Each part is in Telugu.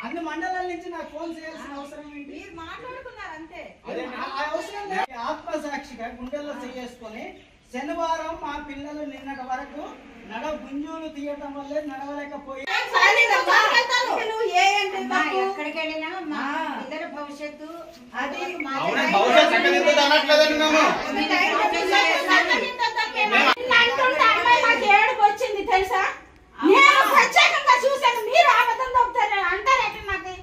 అన్ని మండలాల నుంచి నాకు ఫోన్ చేయాల్సిన అవసరం ఏంటి? మీరు మాట్లాడుకున్నారు అంతే. అవసరం లేదు. ఆత్మసాక్షిగా గుండెల్లో చేసుకొని శనివారం మా పిల్లలు నిన్నటి వరకు గుంజులు తీయటం వల్లే నడవలేకపోయి ఎక్కడికి వెళ్ళినా మా పిల్లల భవిష్యత్తు అది ఏడుపు వచ్చింది తెలుసా? నేను ప్రత్యేకంగా చూశాను. మీరు అబద్ధం చెప్తారు అంటారు ఎట్లా? నాకు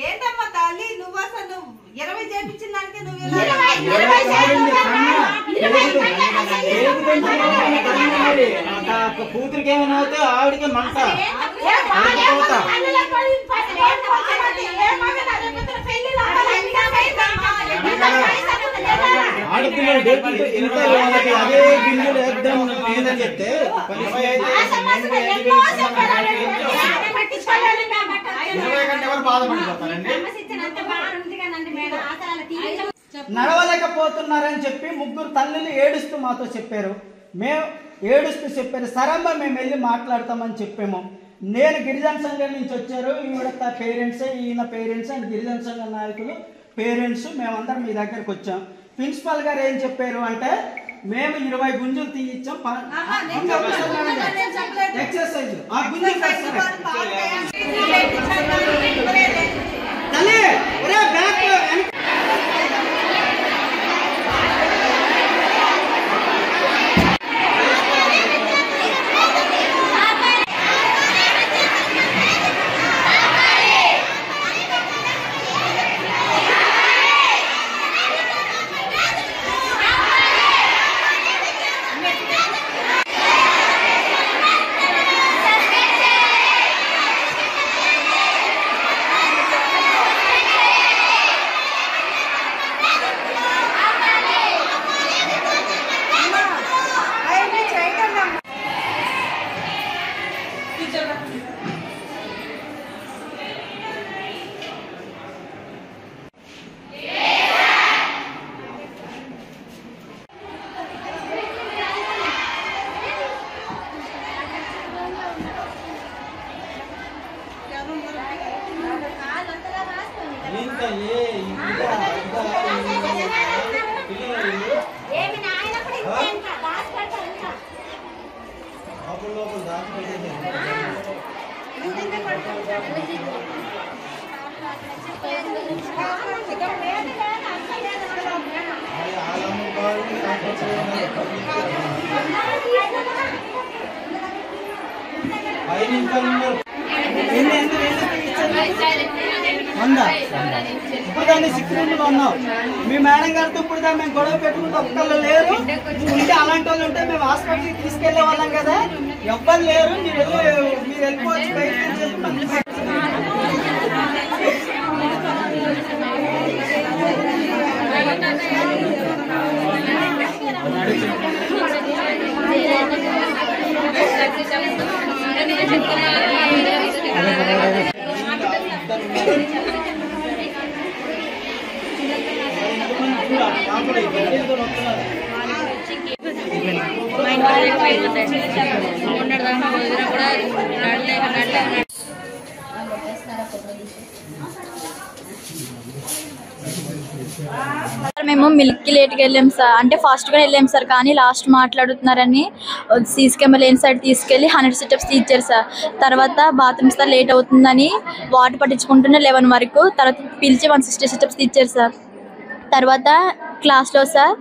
ఏంటమ్మా తల్లి, నువ్వు అసలు 20 చేయించిన దానికి నువ్వు కూతురికి ఏమైనా అవుతే ఆవిడకి మంట ఆడపిల్లలు అదే గిన్నెలు ఎగ్దాం లేదని చెప్తే నడవలేకపోతున్నారని చెప్పి ముగ్గురు తల్లులు ఏడుస్తూ మాతో చెప్పారు. మేము ఏడుస్తూ చెప్పారు. సరమ్మ మేము వెళ్ళి మాట్లాడతామని చెప్పాము. నేను గిరిజన సంఘం నుంచి వచ్చారు. ఈవిడ పేరెంట్స్, ఈయన పేరెంట్స్ అండ్ గిరిజన సంఘ నాయకులు పేరెంట్స్ మేమందరం మీ దగ్గరకు వచ్చాం. ప్రిన్సిపాల్ గారు ఏం చెప్పారు అంటే మేము 20 గుంజులు తీయించాం. ఎక్సర్సైజ్ ఆ గుంజులు సిక్యూరిటీలో ఉన్నాం. మీ మేడం గారితో ఇప్పుడు మేము గొడవ పెట్టుకుంటే ఒక్కళ్ళు లేరు. ఉంటే అలాంటి వాళ్ళు ఉంటే మేము హాస్పిటల్కి తీసుకెళ్లే వాళ్ళం కదా. ఎవ్వరు లేరు. మీరు వెళ్ళిపోవచ్చు బయట. మేము మిల్క్ లేట్గా వెళ్ళాం సార్. అంటే ఫాస్ట్గా వెళ్ళాం సార్. కానీ లాస్ట్ మాట్లాడుతున్నారని సీసీ కెమెరా లేని సైడ్ తీసుకెళ్ళి 100 సిటప్స్ తీర్చారు సార్. తర్వాత బాత్రూమ్స్ లేట్ అవుతుందని వాటర్ పట్టించుకుంటూనే 11 వరకు. తర్వాత పిలిచి 160 సిటప్స్ తీర్చారు సార్. తర్వాత క్లాస్లో సార్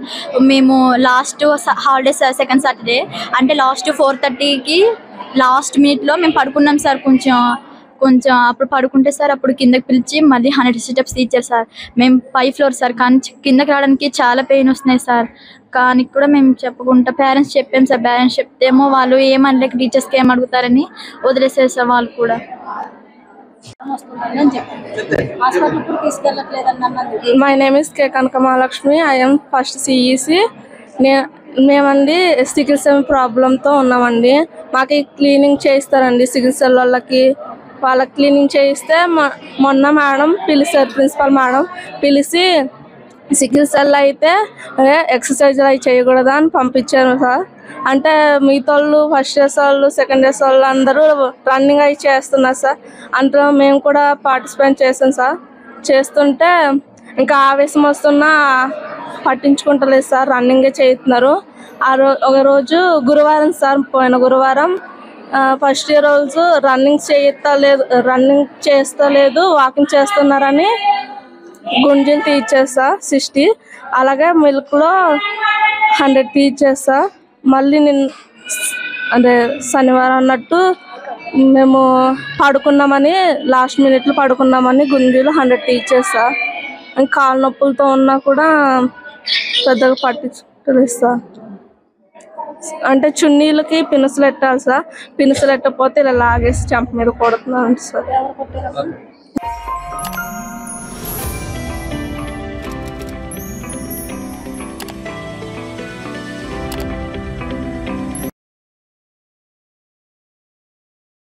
మేము last holidays sir, second Saturday అంటే లాస్ట్ 4:30కి లాస్ట్ మినిట్లో మేము పడుకున్నాం సార్. కొంచెం అప్పుడు పడుకుంటే సార్ అప్పుడు కిందకి పిలిచి మళ్ళీ 100 సిటప్స్ తీర్చారు సార్. మేము 5th ఫ్లోర్ సార్. కానీ కిందకి రావడానికి చాలా పెయిన్ వస్తున్నాయి సార్. కానీ కూడా మేము చెప్పకుండా పేరెంట్స్ చెప్పాం సార్. పేరెంట్స్ చెప్తేమో వాళ్ళు ఏమనలేక టీచర్స్కి ఏం అడుగుతారని వదిలేసారు సార్. వాళ్ళు కూడా my name is K Kanaka Mahalakshmi. I'm first CEC. మేమండి సికిల్ సెల్ ప్రాబ్లంతో ఉన్నామండి. మాకు క్లీనింగ్ చేయిస్తారండి సికిల్ సెల్ వాళ్ళకి క్లీనింగ్ చేయిస్తే మొన్న మేడం పిలిచారు, ప్రిన్సిపల్ మేడం పిలిచి సికిల్ సెల్ అయితే ఎక్సర్సైజ్ అవి చేయకూడదా అని పంపించారు సార్. అంటే మిగతా వాళ్ళు ఫస్ట్ ఇయర్స్ వాళ్ళు సెకండ్ ఇయర్స్ వాళ్ళు అందరూ రన్నింగ్ అవి చేస్తున్నారు సార్. అందులో మేము కూడా పార్టిసిపేట్ చేసాం సార్. చేస్తుంటే ఇంకా ఆవేశం వస్తున్నా పట్టించుకుంటలేదు సార్, రన్నింగే చేస్తున్నారు. ఒక రోజు గురువారం సార్, పోయిన గురువారం ఫస్ట్ ఇయర్ రోజు రన్నింగ్ చేస్తలేదు వాకింగ్ చేస్తున్నారని గుంజీలు తీర్చేస్తా 60, అలాగే మిల్క్లో 100 తీర్చేస్తా. మళ్ళీ అంటే శనివారం అన్నట్టు మేము పడుకున్నామని లాస్ట్ మినిట్లో పడుకున్నామని గుంజీలు 100 తీర్చేస్తా. కాళ్ళ నొప్పులతో ఉన్నా కూడా పెద్దగా పట్టించుకోలేదు సార్. అంటే చున్నీలకి పినుసులు పెట్టాలి సార్, పినుసులు పెట్టకపోతే ఇలా లాగేసి చెంప మీద కొడుతున్నాను సార్.